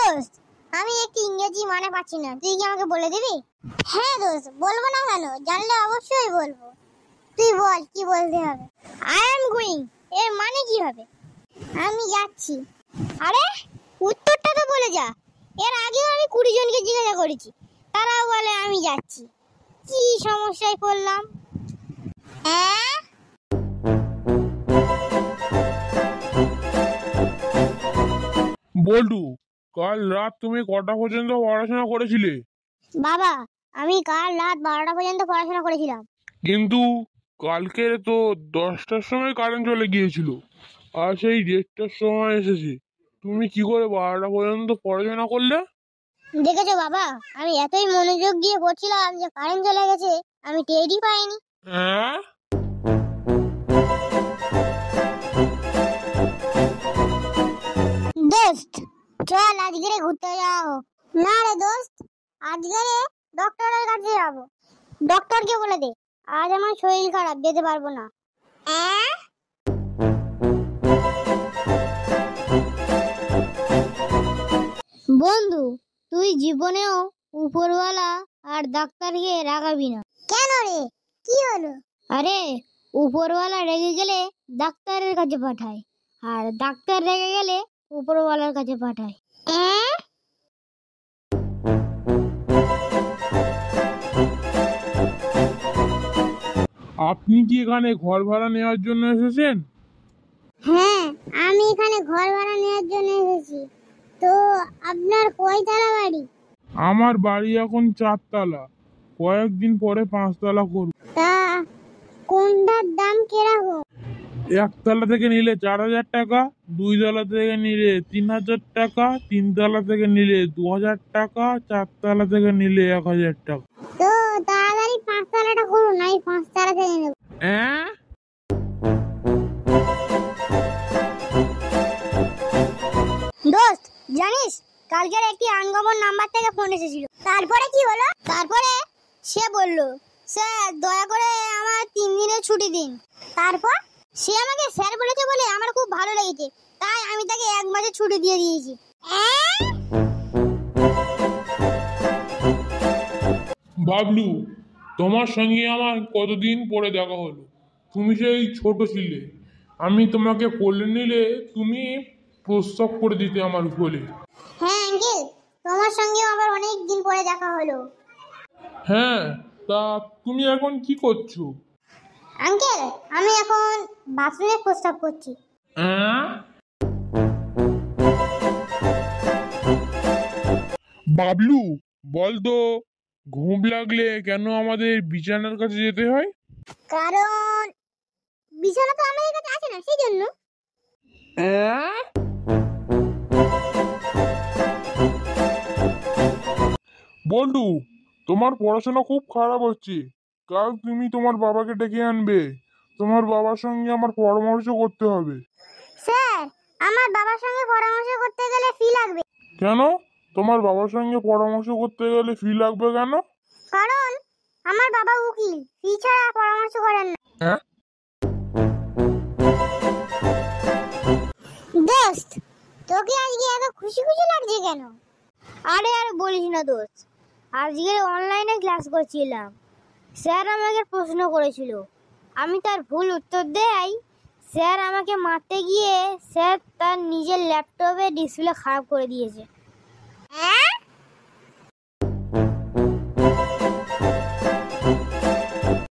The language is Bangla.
দোস্ত, আমি একটি ইংরেজি মানে পাচ্ছি না, তুই কি আমাকে বলে দিবি? হ্যাঁ দোস্ত, বলবো না কেন, জানলে অবশ্যই বলবো। তুই বল কি বলতে হবে। আই এম গোয়িং এর মানে কি হবে? আমি যাচ্ছি। আরে উত্তরটা তো বলে যা। এর আগেও আমি 20 জনকে জিজ্ঞাসা করেছি, তারাও বলে আমি যাচ্ছি। কি সমস্যায় পড়লাম? হ্যাঁ বল্টু, কাল রাত তুমি কটা পর্যন্ত পড়াশোনা করেছিলে? বাবা, আমি কাল রাত 12টা পর্যন্ত পড়াশোনা করেছিলাম। কিন্তু কালকে তো 10টার সময় কারেন্ট চলে গিয়েছিল, আর সেই 1:30টার সময় এসেছে। তুমি কি করে 12টা পর্যন্ত পড়াশোনা করলে? দেখেছো বাবা, আমি এতই মনোযোগ দিয়ে পড়ছিলাম যে কারেন্ট চলে গেছে, আমি টেরই পাইনি। হ্যাঁ, দোস্ত চল আজকে ঘুরতে যাও। না রে দোস্ত, আজকে ডক্টরের কাছে যাবো। ডক্টরকে বলে দে আজ আমার শরীর খারাপ, যেতে পারবো না। বন্ধু, তুই জীবনেও উপরওয়ালা আর ডাক্তারকে রাগাবি না। কেন রে, কি হলো? আরে উপরওয়ালা রেগে গেলে ডাক্তারের কাছে পাঠায়, আর ডাক্তার রেগে গেলে উপরওয়ালার কাছে পাঠায়। আপনি কি এখানে ঘর ভাড়া নেওয়ার জন্য এসেছেন? হ্যাঁ, আমি এখানে ঘর ভাড়া নেওয়ার জন্য এসেছি। তো আপনার কয়তলা বাড়ি? আমার বাড়ি এখন 4 তলা, কয়েকদিন পরে 5 তলা করব। তা কোনটার দাম কিরকম? 1 তলা থেকে নিলে 4,000 টাকা, 2 তলা থেকে নিলে 3,000 টাকা, 3 তলা থেকে নিলে 2,000 টাকা, 4 তলা থেকে নিলে 1,000 টাকা। তো তাড়াতাড়ি 5 তলাটা করুন, আমি 5 তলা থেকে নেব। হ্যাঁ, দোস্ত জানিস, কালকের একটি আনকমন নাম্বার থেকে ফোন এসেছিল। তারপরে কি হলো? তারপরে সে বলল, স্যার দয়া করে আমার 3 দিনের ছুটি দিন। তারপর সে আমাকে স্যার বলেছে বলে আমার খুব ভালো লেগেছে, তাই আমি তাকে 1 মাসের ছুটি দিয়ে দিয়েছি। বাবলু, তোমার সঙ্গে আমার কতদিন পরে দেখা হলো। তুমি সেই ছোট ছিলে, আমি তোমাকে কোলে নিলে তুমি প্রস্তাব করে দিতে আমার কোলে। হ্যাঁ আঙ্কেল, তোমার সঙ্গেও আবার অনেক দিন পরে দেখা হলো। হ্যাঁ, তা তুমি এখন কি করছো? আঙ্কেল, আমি এখন বাথরুমে প্রস্রাব করছি। হ্যাঁ, বাবলু বল তো, ঘুম লাগলে কেন আমাদের বিছানার কাছে যেতে হয়? কারণ বিছানা তো আমাদের কাছে আছে না, সেই জন্য। হ্যাঁ, বন্ধু, তোমার পড়াশোনা খুব খারাপ হচ্ছে। কাল তুমি তোমার বাবাকে ডেকে আনবে, তোমার বাবার সঙ্গে আমার পরামর্শ করতে হবে। স্যার, আমার বাবার সঙ্গে পরামর্শ করতে গেলে ফি লাগবে। কেন? তোমার বাবার সঙ্গে পরামর্শ করতে গেলে ফি লাগবে কেন? কারণ আমার বাবা উকিল, ফি ছাড়া পরামর্শ করেন না। হ্যাঁ, দোস্ত, তোকে আজকে এত খুশি খুশি লাগছে কেন? আরে আর বলিস না দোস্ত, আজকে অনলাইনে ক্লাস করছিলাম। স্যার আমাকে প্রশ্ন করেছিল, আমি তার ভুল উত্তর দেই। স্যার আমাকে মারতে গিয়ে স্যার তার নিজের ল্যাপটপে ডিসপ্লে খারাপ করে দিয়েছে।